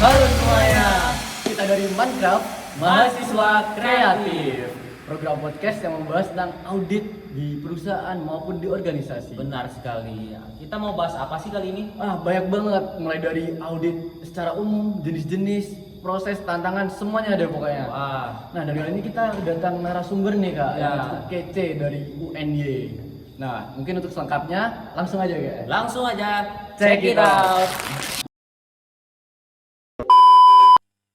Halo semuanya, kita dari Minecraft, mahasiswa kreatif. Program podcast yang membahas tentang audit di perusahaan maupun di organisasi. Benar sekali. Kita mau bahas apa sih kali ini? Banyak banget, mulai dari audit secara umum, jenis-jenis, proses, tantangan, semuanya ada pokoknya. Wah, Nah, dari kali ini kita datang narasumber nih kak, Ya. yang cukup kece dari UNY. Nah, mungkin untuk selengkapnya langsung aja kak. langsung aja Check check it it out.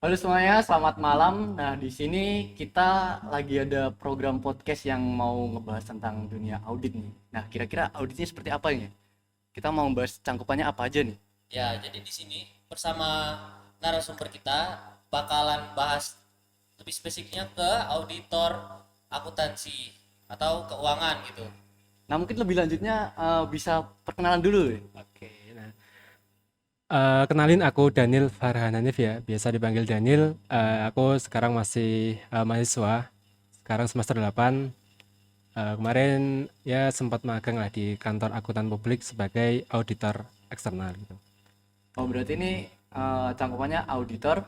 Halo semuanya, selamat malam. Nah, di sini kita lagi ada program podcast yang mau ngebahas tentang dunia audit nih. Nah, kira-kira auditnya seperti apa ini? Kita mau bahas cangkupannya apa aja nih? Ya, jadi di sini bersama narasumber kita bakalan bahas lebih spesifiknya ke auditor akuntansi atau keuangan gitu. Nah, mungkin lebih lanjutnya bisa perkenalan dulu. Oke, nah, kenalin aku Daniel Farhan Hanif ya, biasa dipanggil Daniel. Aku sekarang masih mahasiswa, sekarang semester 8. Kemarin ya sempat magang lah di kantor akuntan publik sebagai auditor eksternal gitu. Oh, berarti ini cangkupannya auditor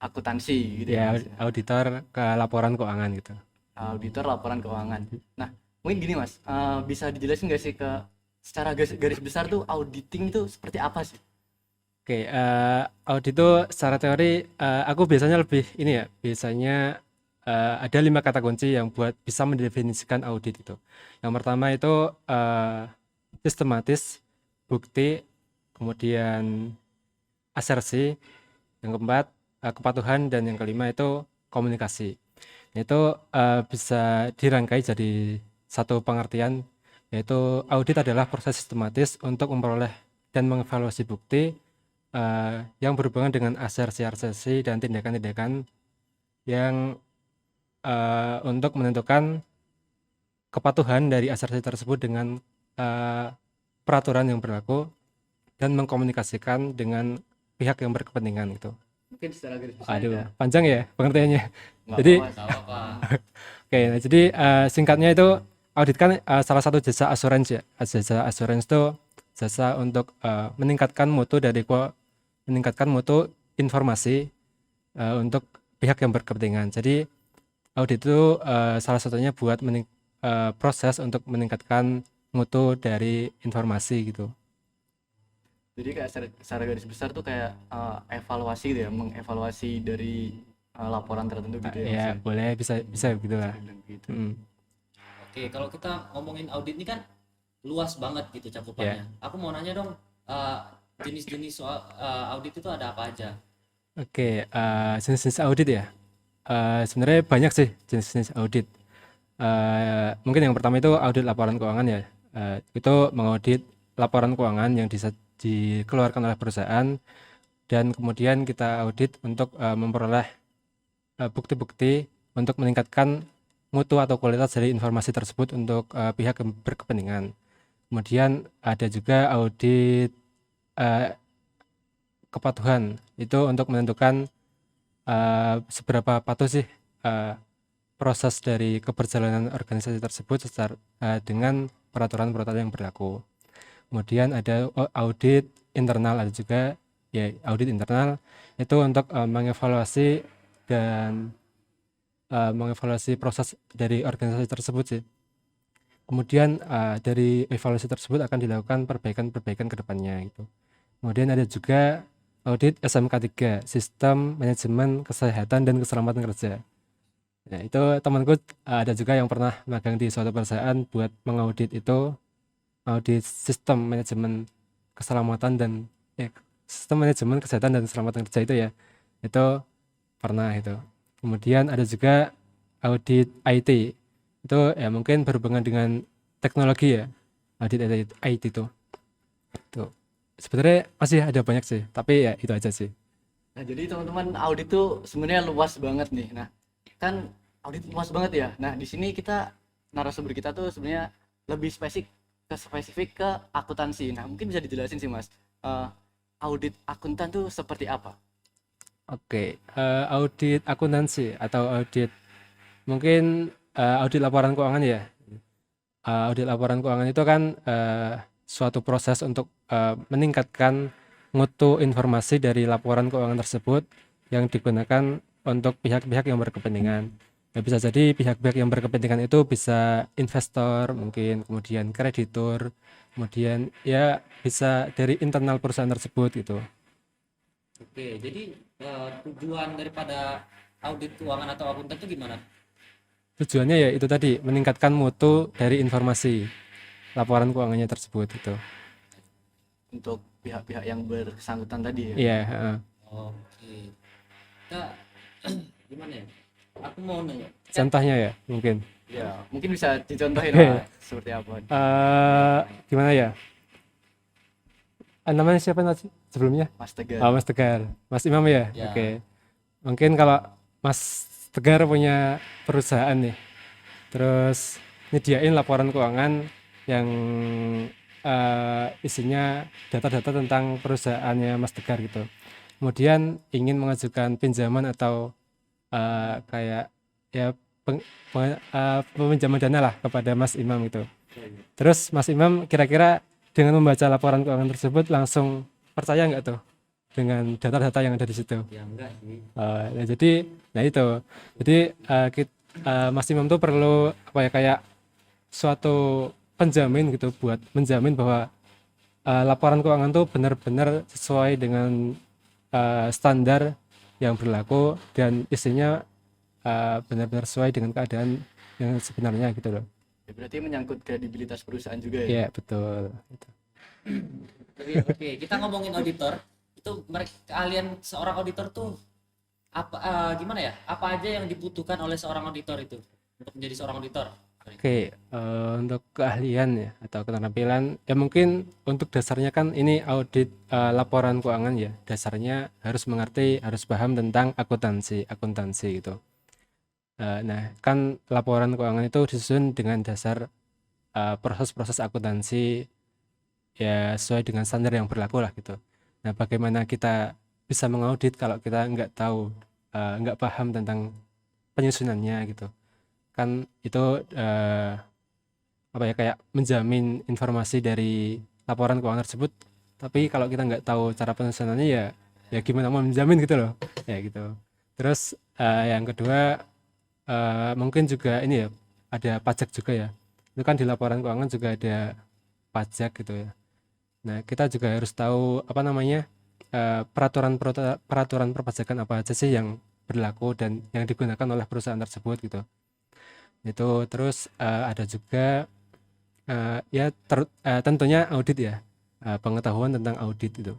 akuntansi gitu ya, Ya, Mas? auditor ke laporan keuangan gitu. Auditor laporan keuangan. Nah, mungkin gini Mas, bisa dijelasin nggak sih ke secara garis besar tuh auditing itu seperti apa sih? Oke, audit itu secara teori aku biasanya lebih ini ya, biasanya ada 5 kata kunci yang buat bisa mendefinisikan audit itu. Yang pertama itu sistematis, bukti, kemudian asersi, yang keempat kepatuhan, dan yang kelima itu komunikasi. Itu bisa dirangkai jadi satu pengertian, yaitu audit adalah proses sistematis untuk memperoleh dan mengevaluasi bukti yang berhubungan dengan asersi-asersi dan tindakan-tindakan yang untuk menentukan kepatuhan dari asersi tersebut dengan peraturan yang berlaku dan mengkomunikasikan dengan pihak yang berkepentingan itu. Mungkin secara garis besar Aduh, ya. panjang ya pengertiannya. Nggak Jadi, apa-apa, Tahu apa? oke, nah, jadi singkatnya itu audit kan salah satu jasa asuransi ya. Jasa asuransi itu jasa untuk meningkatkan mutu informasi untuk pihak yang berkepentingan. Jadi audit itu salah satunya buat proses untuk meningkatkan mutu dari informasi gitu. Jadi kayak secara garis besar tuh kayak evaluasi gitu ya, mengevaluasi dari laporan tertentu gitu ya, Mas, Ya ya? boleh, bisa begitu lah. Dibilang gitu. Oke, kalau kita ngomongin audit ini kan luas banget gitu cakupannya. Aku mau nanya dong, jenis-jenis soal audit itu ada apa aja? Oke, jenis-jenis audit ya. Sebenarnya banyak sih jenis-jenis audit. Mungkin yang pertama itu audit laporan keuangan ya. Itu mengaudit laporan keuangan yang dikeluarkan oleh perusahaan, dan kemudian kita audit untuk memperoleh bukti-bukti untuk meningkatkan mutu atau kualitas dari informasi tersebut untuk pihak yang berkepentingan. Kemudian ada juga audit kepatuhan, itu untuk menentukan seberapa patuh sih proses dari keberjalanan organisasi tersebut dengan peraturan-peraturan yang berlaku. Kemudian ada audit internal, ada juga ya audit internal, itu untuk mengevaluasi dan mengevaluasi proses dari organisasi tersebut sih. Kemudian dari evaluasi tersebut akan dilakukan perbaikan-perbaikan ke depannya gitu. Kemudian ada juga audit SMK 3, Sistem Manajemen Kesehatan dan Keselamatan Kerja. Nah, itu temanku ada juga yang pernah magang di suatu perusahaan buat mengaudit itu, audit sistem manajemen keselamatan dan sistem manajemen kesehatan dan keselamatan kerja itu ya. Itu pernah itu. Kemudian ada juga audit IT. Itu ya mungkin berhubungan dengan teknologi ya. Audit IT itu. Tuh. Sebenarnya masih ada banyak sih, tapi ya itu aja sih. Nah, jadi teman-teman audit tuh sebenarnya luas banget nih. Nah, kan audit luas banget ya. Nah, di sini kita narasumber kita tuh sebenarnya lebih spesifik ke akuntansi. Nah, mungkin bisa dijelasin sih, Mas. Audit akuntan tuh seperti apa? Oke, audit akuntansi atau mungkin audit laporan keuangan ya. Audit laporan keuangan itu kan suatu proses untuk meningkatkan mutu informasi dari laporan keuangan tersebut yang digunakan untuk pihak-pihak yang berkepentingan. Ya, bisa jadi pihak-pihak yang berkepentingan itu bisa investor mungkin, kemudian kreditur, kemudian ya bisa dari internal perusahaan tersebut gitu. Oke, jadi tujuan daripada audit keuangan atau akuntan itu gimana? Tujuannya ya itu tadi, meningkatkan mutu dari informasi laporan keuangannya tersebut itu. Untuk pihak-pihak yang bersangkutan tadi ya. Iya, heeh. Oke. Kita gimana ya? Aku mau nanya. Contohnya ya mungkin. Ya, mungkin bisa dicontohin Oke. lah seperti apa. Gimana ya? Namanya siapa nanti sebelumnya? Mas Tegar. Mas Tegar, Mas Imam ya? Ya. Oke. Mungkin kalau Mas Tegar punya perusahaan nih, terus nyediain laporan keuangan yang isinya data-data tentang perusahaannya Mas Tegar gitu. Kemudian ingin mengajukan pinjaman atau kayak ya peminjaman dana lah kepada Mas Imam gitu. Terus Mas Imam kira-kira dengan membaca laporan keuangan tersebut langsung percaya nggak tuh dengan data-data yang ada di situ? Ya enggak sih. Nah, jadi, nah itu. Jadi Mas Imam tuh perlu apa ya kayak suatu penjamin gitu buat menjamin bahwa laporan keuangan tuh benar-benar sesuai dengan standar yang berlaku dan isinya benar-benar sesuai dengan keadaan yang sebenarnya gitu loh. Ya, berarti menyangkut kredibilitas perusahaan juga ya. Iya, betul. Gitu. Oke, kita ngomongin auditor. Itu keahlian seorang auditor tuh apa gimana ya? Apa aja yang dibutuhkan oleh seorang auditor itu untuk menjadi seorang auditor? Oke, untuk keahlian ya atau keterampilan ya mungkin untuk dasarnya kan ini audit laporan keuangan ya. Dasarnya harus mengerti, harus paham tentang akuntansi gitu. Nah, kan laporan keuangan itu disusun dengan dasar proses-proses akuntansi ya sesuai dengan standar yang berlaku lah gitu. Nah, bagaimana kita bisa mengaudit kalau kita nggak tahu, nggak paham tentang penyusunannya gitu. Kan itu apa ya kayak menjamin informasi dari laporan keuangan tersebut, tapi kalau kita nggak tahu cara penyusunannya ya gimana mau menjamin gitu loh, ya gitu. Terus yang kedua mungkin juga ini ya ada pajak juga ya. Itu kan di laporan keuangan juga ada pajak gitu ya. Nah, kita juga harus tahu apa namanya peraturan perpajakan apa aja sih yang berlaku dan yang digunakan oleh perusahaan tersebut gitu. Itu terus ada juga ya tentunya audit ya, pengetahuan tentang audit itu.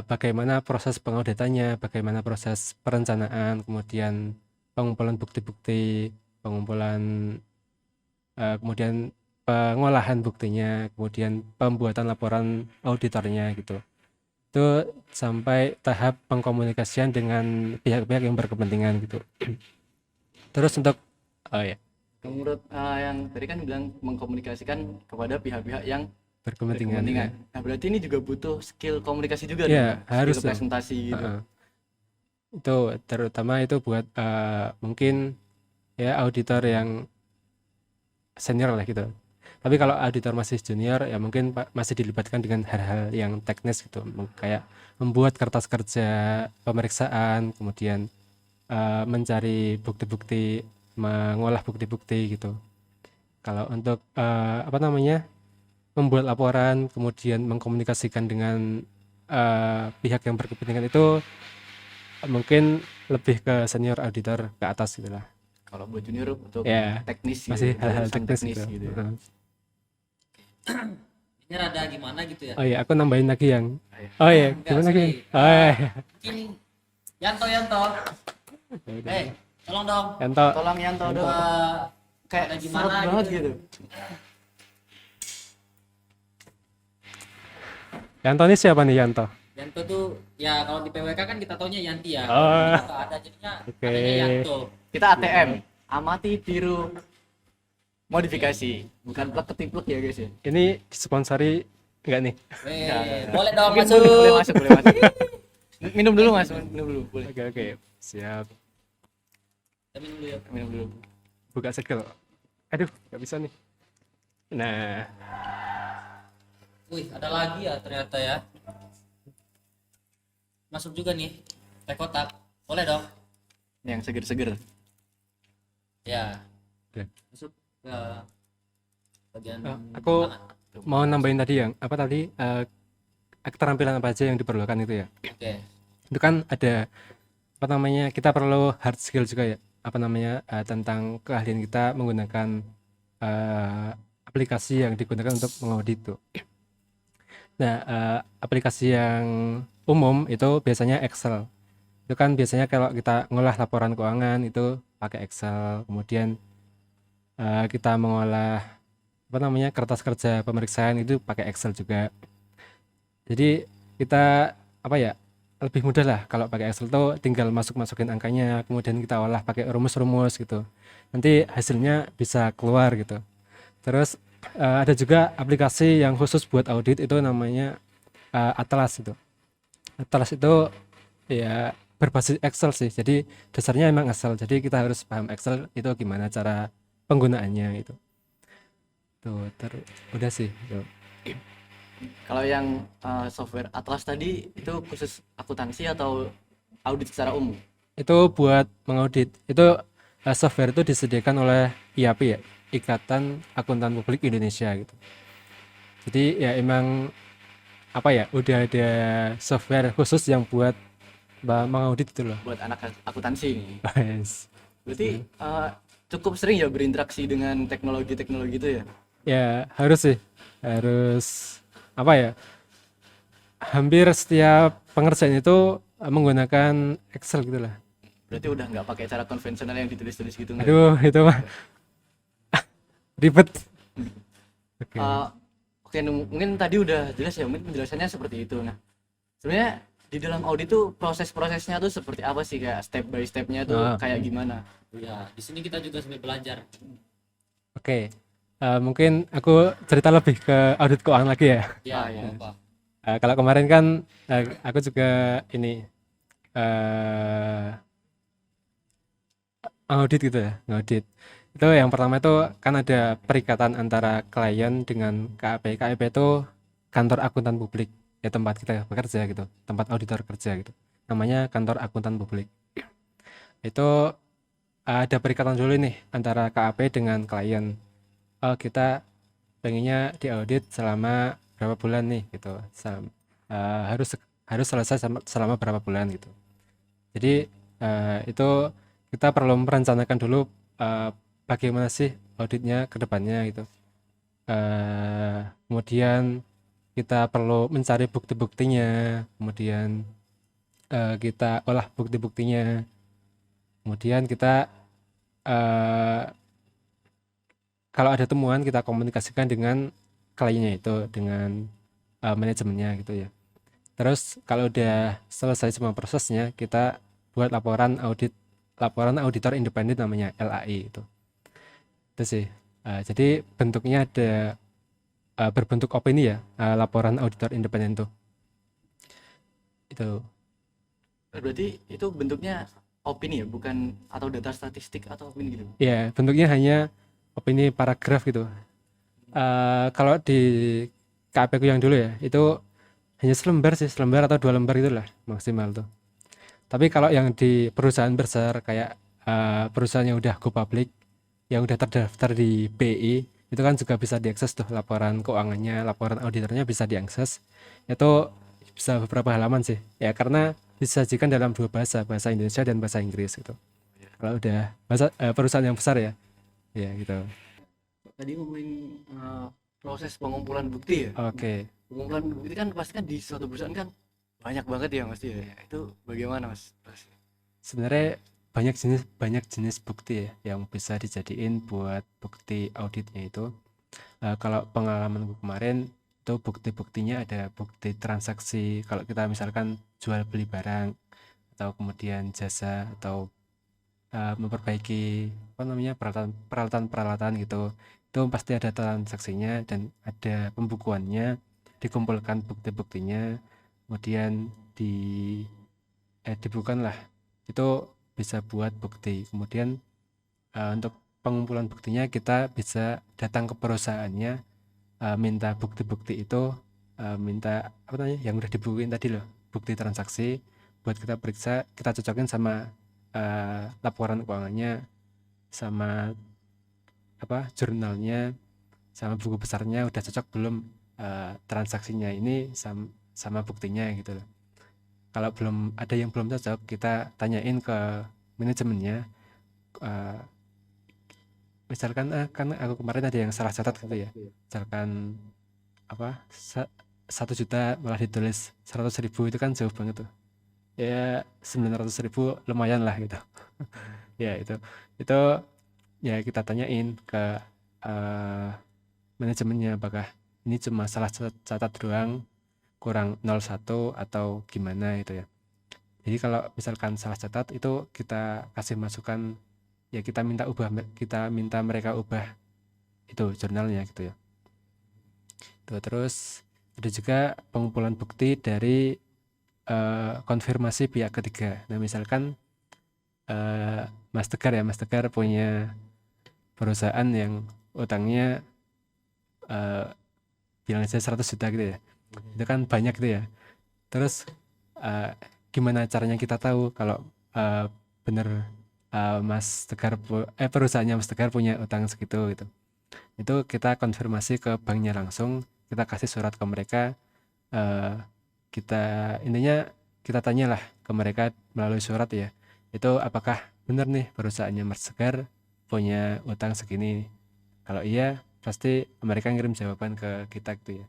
Bagaimana proses pengauditannya, bagaimana proses perencanaan, kemudian pengumpulan bukti-bukti, kemudian pengolahan buktinya, kemudian pembuatan laporan auditornya gitu. Itu sampai tahap pengkomunikasian dengan pihak-pihak yang berkepentingan gitu. Terus untuk ya Menurut yang tadi kan bilang mengkomunikasikan kepada pihak-pihak yang berkepentingan. berkepentingan. Nah, berarti ini juga butuh skill komunikasi juga Ya, dong, harus skill dong. presentasi gitu. Itu terutama itu buat mungkin ya auditor yang senior lah gitu. Tapi kalau auditor masih junior ya mungkin masih dilibatkan dengan hal-hal yang teknis gitu, kayak membuat kertas kerja pemeriksaan, kemudian mencari bukti-bukti, mengolah bukti-bukti gitu. Kalau untuk apa namanya membuat laporan, kemudian mengkomunikasikan dengan pihak yang berkepentingan itu mungkin lebih ke senior auditor ke atas gitulah. Kalau buat junior untuk Ya, teknis masih gitu, hal-hal urusan teknis gitu. gitu ya. Ini rada gimana gitu ya? Oh iya, aku nambahin lagi yang. Ayo. Oh iya, Enggak, gimana sorry. lagi? Oh iya. Mungkin Yanto. Tolong dong. Yanto, Tolong Yanto dong. Kayak ada gimana gimana banget gitu. gitu. Yanto ini siapa nih Yanto? Yanto tuh ya kalau di PWK kan kita taunya Yanti ya. Oh. Nggak ada jadinya Oke. adanya Yanto. Kita ATM, amati tiru modifikasi, bukan plek ketiplek ya guys ya. Ini disponsori enggak nih? Boleh dong Mungkin masuk. boleh masuk, boleh masuk. Minum dulu Mas, minum dulu, boleh. Oke, siap. Kita minum dulu ya. Minum dulu. Buka segel. Aduh, nggak bisa nih. Nah, Wih, ada lagi ya ternyata ya. Masuk juga nih teh kotak. Boleh dong. yang seger-seger. Ya, Oke. masuk ke bagian Aku tangan. mau nambahin tadi yang apa tadi keterampilan apa aja yang diperlukan itu ya. Oke. Itu kan ada apa namanya, kita perlu hard skill juga ya, apa namanya, tentang keahlian kita menggunakan eh, aplikasi yang digunakan untuk mengaudit itu. Nah, aplikasi yang umum itu biasanya Excel. Itu kan biasanya kalau kita ngolah laporan keuangan itu pakai Excel. Kemudian kita mengolah apa namanya, kertas kerja pemeriksaan itu pakai Excel juga. Jadi kita apa ya, lebih mudah lah kalau pakai Excel tuh, tinggal masukin angkanya, kemudian kita olah pakai rumus-rumus gitu. Nanti hasilnya bisa keluar gitu. Terus ada juga aplikasi yang khusus buat audit itu namanya Atlas itu. Atlas itu ya berbasis Excel sih. Jadi dasarnya emang Excel. Jadi kita harus paham Excel itu gimana cara penggunaannya itu. Tuh, udah sih. Tuh. Kalau yang software Atlas tadi itu khusus akuntansi atau audit secara umum? Itu buat mengaudit. Itu software itu disediakan oleh IAP ya, Ikatan Akuntan Publik Indonesia gitu. Jadi ya emang apa ya, udah ada software khusus yang buat mengaudit itu loh. Buat anak akuntansi nih. Yes. Berarti cukup sering ya berinteraksi dengan teknologi-teknologi itu ya? Ya harus sih, harus apa ya, hampir setiap pengerjaan itu menggunakan Excel gitu lah. Berarti udah nggak pakai cara konvensional yang ditulis-tulis gitu nggak? Aduh, itu mah ribet. Oke. Oke, mungkin tadi udah jelas ya, mungkin penjelasannya seperti itu. Nah, sebenarnya di dalam audit tuh proses-prosesnya tuh seperti apa sih, kayak step by stepnya tuh kayak gimana? Ya, di sini kita juga sambil belajar. Oke. Mungkin aku cerita lebih ke audit keuangan lagi ya. Ya, ya. apa? Kalau kemarin kan aku juga ini audit gitu ya, ngaudit. Itu yang pertama itu kan ada perikatan antara klien dengan KAP. KAP itu kantor akuntan publik, ya tempat kita bekerja gitu, tempat auditor kerja gitu. Namanya kantor akuntan publik. Itu ada perikatan dulu nih antara KAP dengan klien. Oh, kita pengennya diaudit selama berapa bulan nih gitu. Harus harus selesai selama berapa bulan gitu. Jadi itu kita perlu merencanakan dulu bagaimana sih auditnya ke depannya gitu. Kemudian kita perlu mencari bukti-buktinya, kemudian kita olah bukti-buktinya, kemudian kita kalau ada temuan kita komunikasikan dengan kliennya itu, dengan manajemennya gitu ya. Terus kalau udah selesai semua prosesnya, kita buat laporan auditor independen namanya LAI itu. Itu sih. Jadi bentuknya ada berbentuk opini ya, laporan auditor independen tuh. Itu. Berarti itu bentuknya opini ya, bukan atau data statistik atau opini gitu? Ya, bentuknya hanya opini paragraf gitu. Kalau di KAP ku yang dulu ya, itu hanya selembar sih, selembar atau 2 lembar itulah maksimal tuh. Tapi kalau yang di perusahaan besar kayak perusahaan yang udah go public, yang udah terdaftar di BI, itu kan juga bisa diakses tuh laporan keuangannya, laporan auditornya bisa diakses. Itu bisa beberapa halaman sih. Ya karena disajikan dalam 2 bahasa, bahasa Indonesia dan bahasa Inggris gitu. Kalau udah perusahaan yang besar ya, ya gitu. Tadi ngomongin proses pengumpulan bukti ya. Oke. Pengumpulan bukti kan pasti kan di suatu perusahaan kan banyak banget ya Mas ya. Itu bagaimana Mas? Sebenarnya banyak jenis bukti ya yang bisa dijadiin buat bukti auditnya itu. Kalau pengalaman kemarin itu bukti-buktinya ada bukti transaksi kalau kita misalkan jual beli barang, atau kemudian jasa, atau memperbaiki apa namanya, peralatan gitu. Itu pasti ada transaksinya dan ada pembukuannya, dikumpulkan bukti-buktinya, kemudian dibukukan lah. Itu bisa buat bukti. Kemudian untuk pengumpulan buktinya kita bisa datang ke perusahaannya, minta bukti-bukti itu minta apa namanya yang udah dibukuin tadi loh, bukti transaksi buat kita periksa, kita cocokin sama laporan keuangannya, sama apa jurnalnya, sama buku besarnya udah cocok belum, transaksinya ini sama buktinya gitu loh. Kalau belum ada yang belum cocok, kita tanyain ke manajemennya. eh, Misalkan kan aku kemarin ada yang salah catat gitu ya, misalkan apa 1 juta malah ditulis 100.000, itu kan jauh banget tuh ya, 900.000 lumayan lah gitu. Ya itu ya kita tanyain ke eh, manajemennya apakah ini cuma salah catat doang, kurang 01 atau gimana gitu ya. Jadi kalau misalkan salah catat itu kita kasih masukan, ya kita minta mereka ubah itu jurnalnya gitu ya. Tuh, terus ada juga pengumpulan bukti dari konfirmasi pihak ketiga. Nah, misalkan Mas Tegar punya perusahaan yang utangnya eh, bilang aja 100 juta gitu ya. Itu kan banyak gitu ya. Terus eh, gimana caranya kita tahu kalau bener perusahaannya Mas Tegar punya utang segitu gitu. Itu kita konfirmasi ke banknya langsung, kita kasih surat ke mereka, eh, intinya kita tanyalah ke mereka melalui surat ya, itu apakah benar nih perusahaannya Mas Tegar punya utang segini. Kalau iya, pasti mereka ngirim jawaban ke kita gitu ya.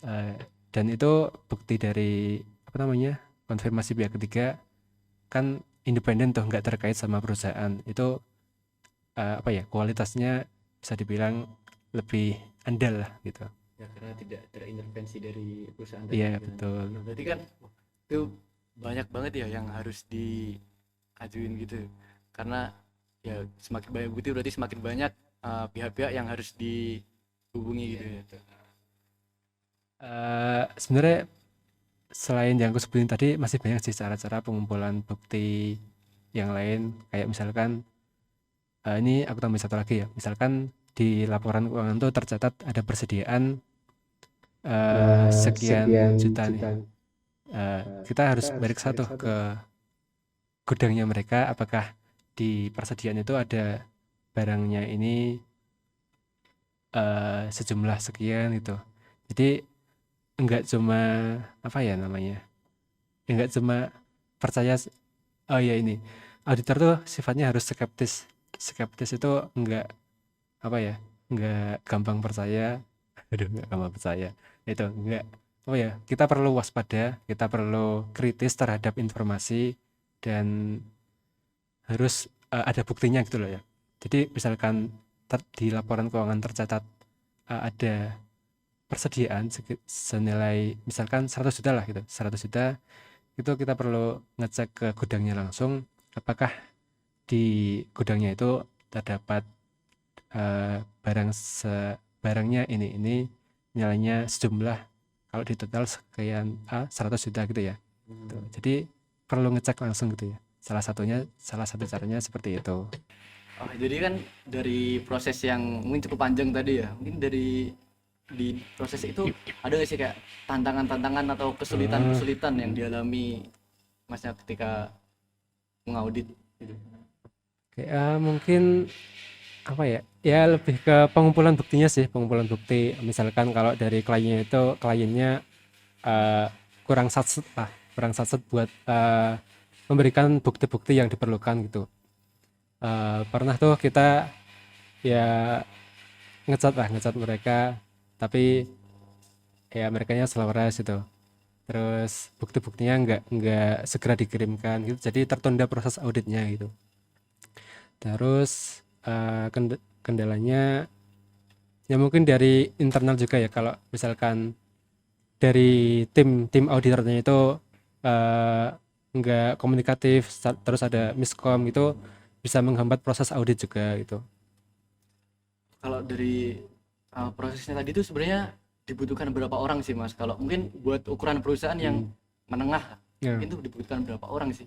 Eh, dan itu bukti dari apa namanya konfirmasi pihak ketiga, kan independen tuh, nggak terkait sama perusahaan. Itu apa ya, kualitasnya bisa dibilang lebih andal lah gitu. Ya karena tidak terintervensi dari perusahaan tadi Iya kan. betul. Nah, berarti kan itu banyak banget ya yang harus diajuin gitu, karena ya semakin banyak bukti berarti semakin banyak pihak-pihak yang harus dihubungi gitu ya. Sebenarnya selain yang aku sebutin tadi masih banyak sih cara-cara pengumpulan bukti yang lain, kayak misalkan ini aku tambah satu lagi ya, misalkan di laporan keuangan tuh tercatat ada persediaan sekian juta nih. Kita harus meriksa tuh ke gudangnya mereka, apakah di persediaan itu ada barangnya ini sejumlah sekian gitu. Jadi enggak cuma apa ya namanya, enggak cuma percaya. Oh ya, ini auditor tuh sifatnya harus skeptis. Skeptis itu enggak apa ya, enggak gampang percaya. Aduh, enggak gampang percaya itu enggak apa ya, kita perlu waspada, kita perlu kritis terhadap informasi, dan harus ada buktinya gitu loh ya. Jadi misalkan di laporan keuangan tercatat ada persediaan senilai misalkan 100 juta lah gitu, 100 juta, itu kita perlu ngecek ke gudangnya langsung, apakah di gudangnya itu terdapat barangnya ini nilainya sejumlah, kalau di total sekian 100 juta gitu ya. Tuh, jadi perlu ngecek langsung gitu ya. Salah satu caranya seperti itu. Oh, jadi kan dari proses yang mungkin cukup panjang tadi ya, mungkin di proses itu ada nggak sih kayak tantangan-tantangan atau kesulitan-kesulitan yang dialami masnya ketika mengaudit gitu? Kayak mungkin apa ya? Ya lebih ke pengumpulan buktinya sih, pengumpulan bukti. Misalkan kalau dari kliennya eh, kurang satset buat memberikan bukti-bukti yang diperlukan gitu. Pernah tuh kita ya ngecat mereka, tapi ya merekanya selaras gitu. Terus bukti-buktinya nggak segera dikirimkan gitu, jadi tertunda proses auditnya gitu. Terus kendalanya ya mungkin dari internal juga ya, kalau misalkan dari tim auditornya itu nggak komunikatif, terus ada miskom gitu, bisa menghambat proses audit juga gitu. Kalau dari prosesnya tadi itu sebenarnya dibutuhkan berapa orang sih mas? Kalau mungkin buat ukuran perusahaan yang menengah, Ya, mungkin tuh dibutuhkan berapa orang sih?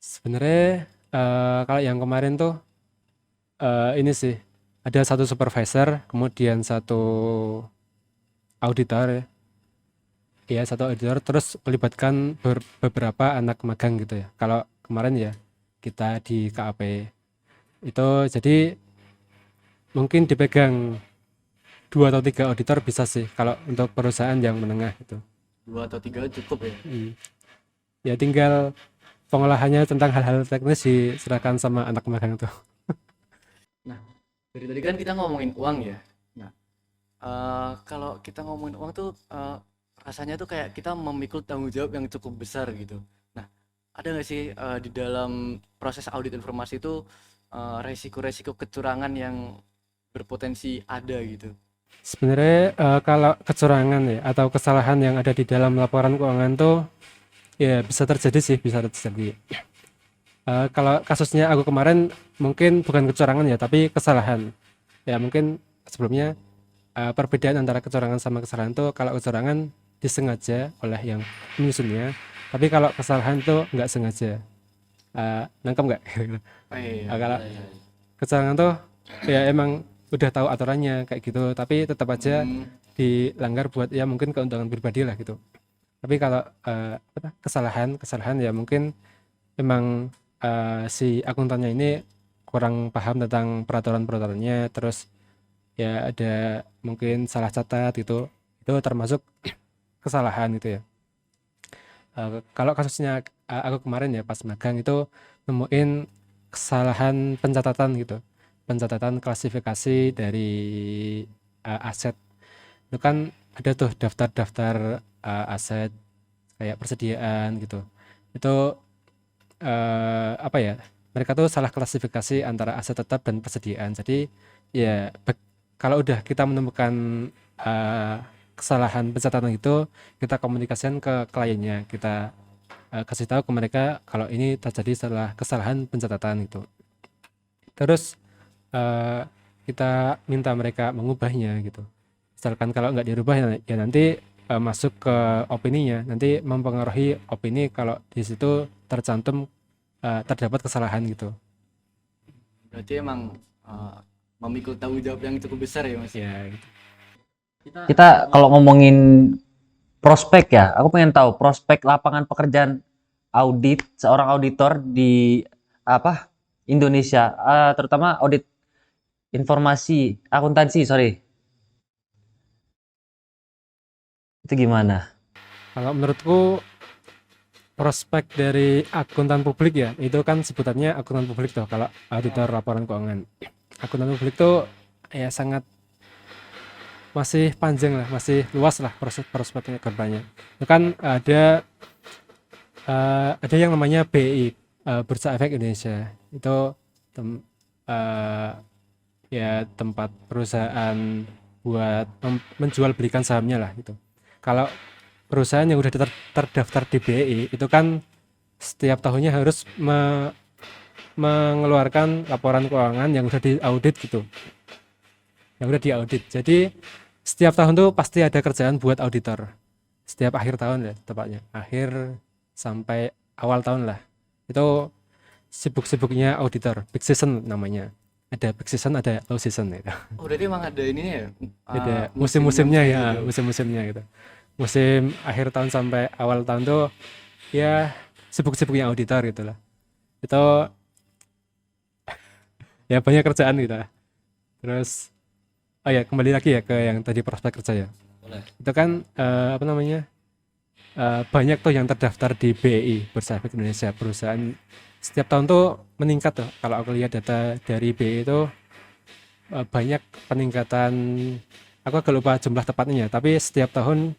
sebenarnya kalau yang kemarin tuh ini sih ada satu supervisor, kemudian satu auditor ya. Iya, satu auditor terus melibatkan beberapa anak magang gitu ya. Kalau kemarin ya kita di KAP itu jadi mungkin dipegang 2 atau 3 auditor bisa sih kalau untuk perusahaan yang menengah itu. 2 atau 3 cukup ya. Ya tinggal pengolahannya tentang hal-hal teknis diserahkan sama anak magang tuh. Nah, dari tadi kan kita ngomongin uang ya. Nah, kalau kita ngomongin uang tuh rasanya tuh kayak kita memikul tanggung jawab yang cukup besar gitu. Nah, ada nggak sih di dalam proses audit informasi itu resiko-resiko kecurangan yang berpotensi ada gitu? Sebenarnya kalau kecurangan ya atau kesalahan yang ada di dalam laporan keuangan tuh ya bisa terjadi sih, bisa terjadi. Kalau kasusnya aku kemarin mungkin bukan kecurangan ya, tapi kesalahan. Ya mungkin sebelumnya perbedaan antara kecurangan sama kesalahan tuh kalau kecurangan disengaja oleh yang menyusunnya, tapi kalau kesalahan tuh nggak sengaja. Nangkep nggak? Iya, Kalau Iya. kecurangan tuh ya emang udah tahu aturannya kayak gitu, tapi tetap aja dilanggar buat ya mungkin keuntungan pribadi lah gitu. Tapi kalau kesalahan ya mungkin emang si akuntannya ini kurang paham tentang peraturan-peraturannya, terus ya ada mungkin salah catat gitu, itu termasuk kesalahan gitu ya. Kalau kasusnya aku kemarin ya pas magang itu nemuin kesalahan pencatatan gitu, pencatatan klasifikasi dari aset. Itu kan ada tuh daftar-daftar aset kayak persediaan gitu. Itu apa ya? Mereka tuh salah klasifikasi antara aset tetap dan persediaan. Jadi ya kalau udah kita menemukan uh, kesalahan pencatatan itu, kita komunikasikan ke kliennya, kita kasih tahu ke mereka kalau ini terjadi setelah kesalahan pencatatan itu. Terus uh, kita minta mereka mengubahnya gitu. Misalkan kalau nggak dirubah ya nanti masuk ke opininya, nanti mempengaruhi opini kalau di situ tercantum terdapat kesalahan gitu. berarti emang memikul tanggung jawab yang cukup besar ya Mas. Ya, gitu. Kita kalau ngomongin prospek ya, aku pengen tahu prospek lapangan pekerjaan audit seorang auditor di apa Indonesia, terutama audit informasi akuntansi, sorry. Itu gimana? Kalau menurutku prospek dari akuntan publik ya, itu kan sebutannya akuntan publik tuh kalau auditor laporan keuangan. Akuntan publik tuh ya sangat masih panjang lah, masih luas lah prospeknya kedepannya. Itu kan ada yang namanya BI, Bursa Efek Indonesia. Itu ya tempat perusahaan buat menjual belikan sahamnya lah gitu. Kalau perusahaan yang udah terdaftar di BI itu kan setiap tahunnya harus mengeluarkan laporan keuangan yang udah diaudit gitu, yang udah diaudit. Jadi setiap tahun tuh pasti ada kerjaan buat auditor, setiap akhir tahun ya tepatnya, akhir sampai awal tahun lah, itu sibuk-sibuknya auditor. Peak season namanya, ada peak season ada low season gitu. Oh, berarti emang ada ininya ya? Ada musim-musimnya ya, gitu. musim-musimnya gitu. Musim akhir tahun sampai awal tahun tuh ya sibuk-sibuknya auditor gitu lah. Itu ya banyak kerjaan gitu lah. Terus oh ya kembali lagi ya ke yang tadi prospek kerja ya. Boleh. Itu kan apa namanya? Banyak tuh yang terdaftar di BI, Bursa Efek Indonesia. Perusahaan setiap tahun tuh meningkat tuh. Kalau aku lihat data dari BI itu banyak peningkatan, aku agak lupa jumlah tepatnya, tapi setiap tahun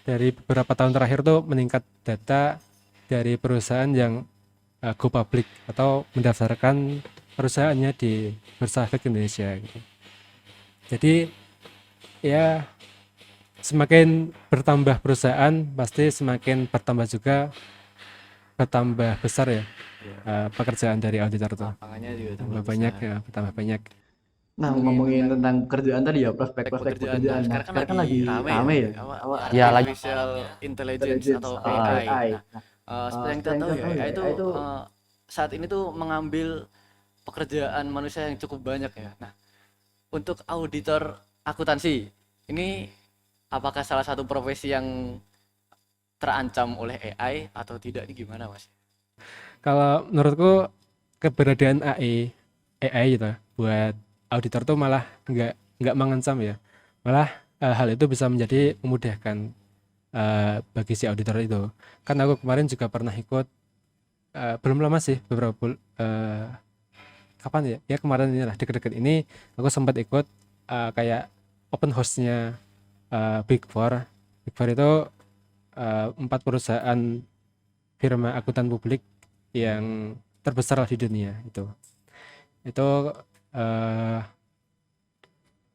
dari beberapa tahun terakhir tuh meningkat data dari perusahaan yang go public atau mendaftarkan perusahaannya di Bursa Efek Indonesia gitu. Jadi ya semakin bertambah perusahaan pasti semakin bertambah juga bertambah besar ya pekerjaan dari auditor tuh. Lapangannya juga Bertambah banyak ya, bertambah banyak. Nah, ngomongin tentang pekerjaan tadi ya, prospek-prospek pekerjaan. Nah, sekarang kan lagi rame ya. Ya, lagi Artificial intelligence Intelligence atau atau AI. AI. Nah, seperti yang kita tahu ya, AI itu saat ini tuh mengambil pekerjaan manusia yang cukup banyak ya. Nah, untuk auditor akuntansi ini apakah salah satu profesi yang terancam oleh AI atau tidak ini gimana Mas? Kalau menurutku keberadaan AI gitu buat auditor tuh malah nggak mengancam ya. Malah hal itu bisa menjadi memudahkan bagi si auditor itu. Kan aku kemarin juga pernah ikut belum lama sih kapan ya? Ya kemarin inilah deket-deket ini aku sempat ikut kayak open house-nya Big Four. Big Four itu 4 perusahaan firma akuntan publik yang terbesar lah di dunia itu. Itu eh,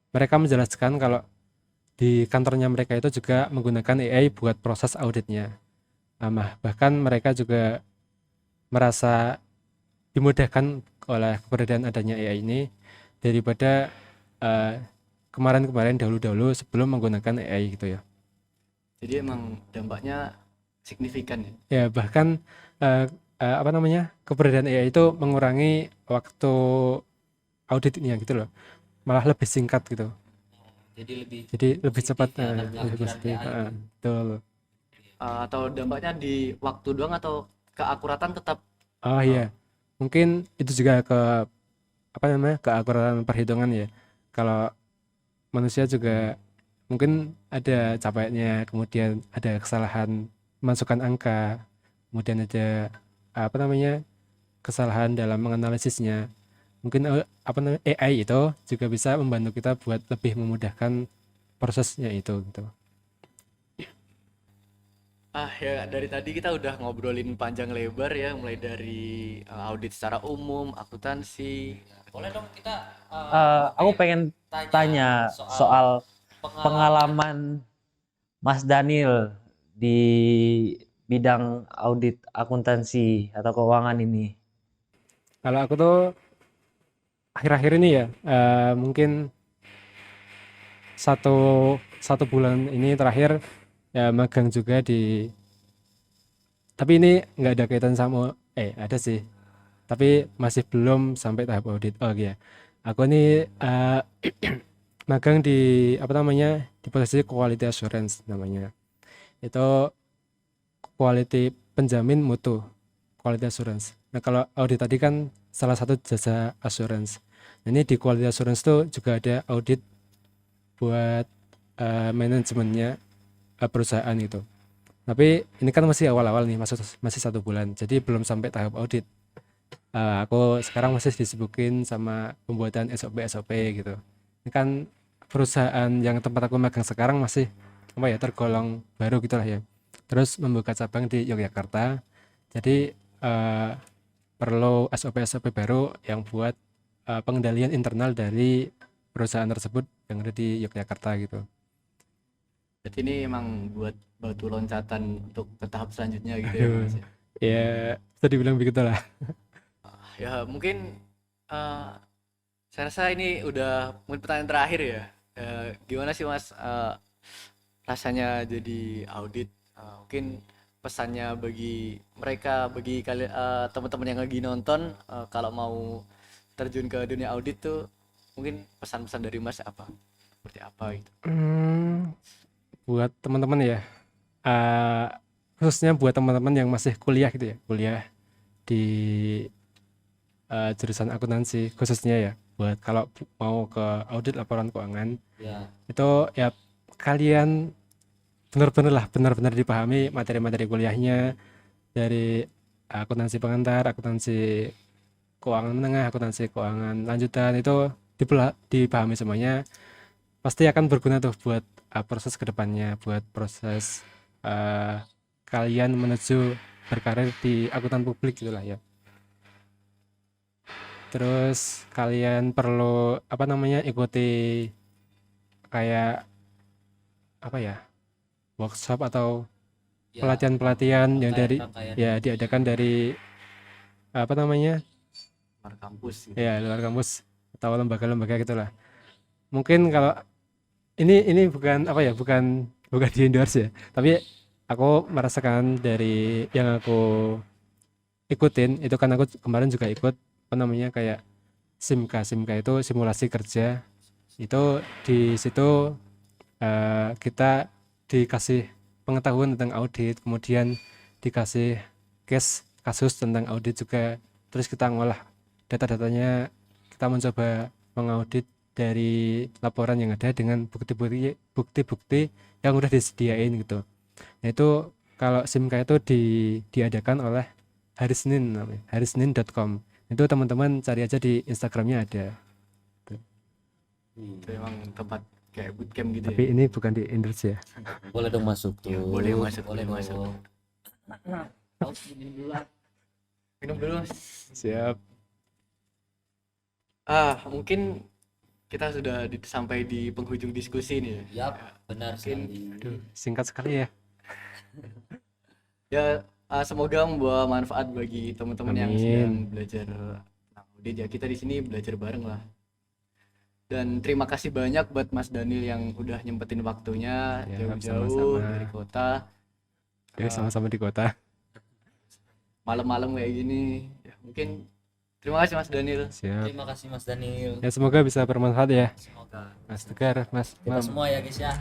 mereka menjelaskan kalau di kantornya mereka itu juga menggunakan AI buat proses auditnya. Bahkan mereka juga merasa dimudahkan oleh keberadaan adanya AI ini daripada eh, kemarin-kemarin dahulu-dahulu sebelum menggunakan AI gitu ya. Jadi emang dampaknya signifikan ya. Ya bahkan apa namanya keberadaan AI itu mengurangi waktu auditnya gitu loh, malah lebih singkat gitu, Jadi lebih jadi lebih positif cepat, ya lebih kehadiran positif, AI itu. betul. Atau dampaknya di waktu doang atau keakuratan tetap Oh iya, mungkin itu juga ke apa namanya keakuratan perhitungan ya. Kalau manusia juga mungkin ada capeknya, kemudian ada kesalahan masukkan angka, kemudian ada apa namanya kesalahan dalam menganalisisnya. Mungkin apa namanya AI itu juga bisa membantu kita buat lebih memudahkan prosesnya itu gitu. ya dari tadi kita udah ngobrolin panjang lebar ya, mulai dari audit secara umum, akuntansi. Boleh dong kita Aku pengen tanya soal pengalaman. pengalaman Mas Daniel di bidang audit akuntansi atau keuangan ini. Kalau aku tuh akhir-akhir ini ya mungkin satu satu bulan ini terakhir ya magang juga di, tapi ini nggak ada kaitan sama ada sih tapi masih belum sampai tahap audit. Oh iya, aku ini magang di apa namanya di posisi quality assurance namanya. Itu quality penjamin mutu, quality assurance. Nah kalau audit tadi kan salah satu jasa assurance. Nah, ini di quality assurance tuh juga ada audit buat manajemennya perusahaan gitu. Tapi ini kan masih awal-awal nih, masih 1 bulan, jadi belum sampai tahap audit. Aku sekarang masih disibukin sama pembuatan SOP gitu. Ini kan perusahaan yang tempat aku magang sekarang masih apa ya tergolong baru gitulah ya. Terus membuka cabang di Yogyakarta. Jadi perlu SOP baru yang buat pengendalian internal dari perusahaan tersebut yang ada di Yogyakarta gitu. Jadi ini emang buat batu loncatan untuk ke tahap selanjutnya gitu ya Aduh, Mas ya. ya bisa dibilang begitu lah. Ya mungkin saya rasa ini udah mungkin pertanyaan terakhir ya. Gimana sih Mas rasanya jadi audit? Mungkin pesannya bagi mereka, bagi kalian teman-teman yang lagi nonton, kalau mau terjun ke dunia audit tuh mungkin pesan-pesan dari Mas apa? Seperti apa gitu? Buat teman-teman ya, eh, khususnya buat teman-teman yang masih kuliah gitu ya, kuliah di jurusan akuntansi khususnya ya, buat kalau mau ke audit laporan keuangan Ya, itu ya kalian benar-benar dipahami materi-materi kuliahnya dari akuntansi pengantar, akuntansi keuangan menengah, akuntansi keuangan lanjutan itu dipahami semuanya, pasti akan berguna tuh buat proses kedepannya, buat proses uh, kalian menuju berkarir di akuntan publik gitulah ya. Terus kalian perlu apa namanya ikuti kayak apa ya workshop atau ya, pelatihan-pelatihan yang dari rangkaian. ya diadakan dari apa namanya Luar kampus gitu. ya luar kampus atau lembaga-lembaga gitulah. Mungkin kalau ini bukan apa ya bukan di endorse ya, tapi aku merasakan dari yang aku ikutin itu kan aku kemarin juga ikut apa namanya kayak SIMK itu simulasi kerja. Itu di situ kita dikasih pengetahuan tentang audit, kemudian dikasih kasus tentang audit juga, terus kita ngolah data-datanya, kita mencoba mengaudit dari laporan yang ada dengan bukti-bukti yang udah disediain gitu. Nah itu kalau SIMK itu diadakan oleh hari Senin namanya, harisenin.com. Itu teman-teman cari aja di Instagramnya ada. Itu emang tempat kayak bootcamp gitu Tapi ya. ini bukan di endorse ya. Boleh dong masuk tuh. Ya, boleh masuk, boleh boleh masuk. dong. Minum dulu lah. Minum dulu Mas. Siap. Mungkin kita sudah sampai di penghujung diskusi nih ya. Yap, benar sekali. Aduh, singkat sekali ya. Ya, semoga membawa manfaat bagi teman-teman yang Amin. sedang belajar tentang audit ya. Kita di sini belajar bareng lah. Dan terima kasih banyak buat Mas Daniel yang udah nyempetin waktunya Ya, jauh-jauh sama-sama. dari kota, Ya, sama-sama di kota. malam-malam kayak gini. Ya, mungkin terima kasih Mas Daniel. Siap. Terima kasih Mas Daniel. Ya semoga bisa bermanfaat ya. Semoga Mas Tegar, Mas kita Mam. semua ya guys ya.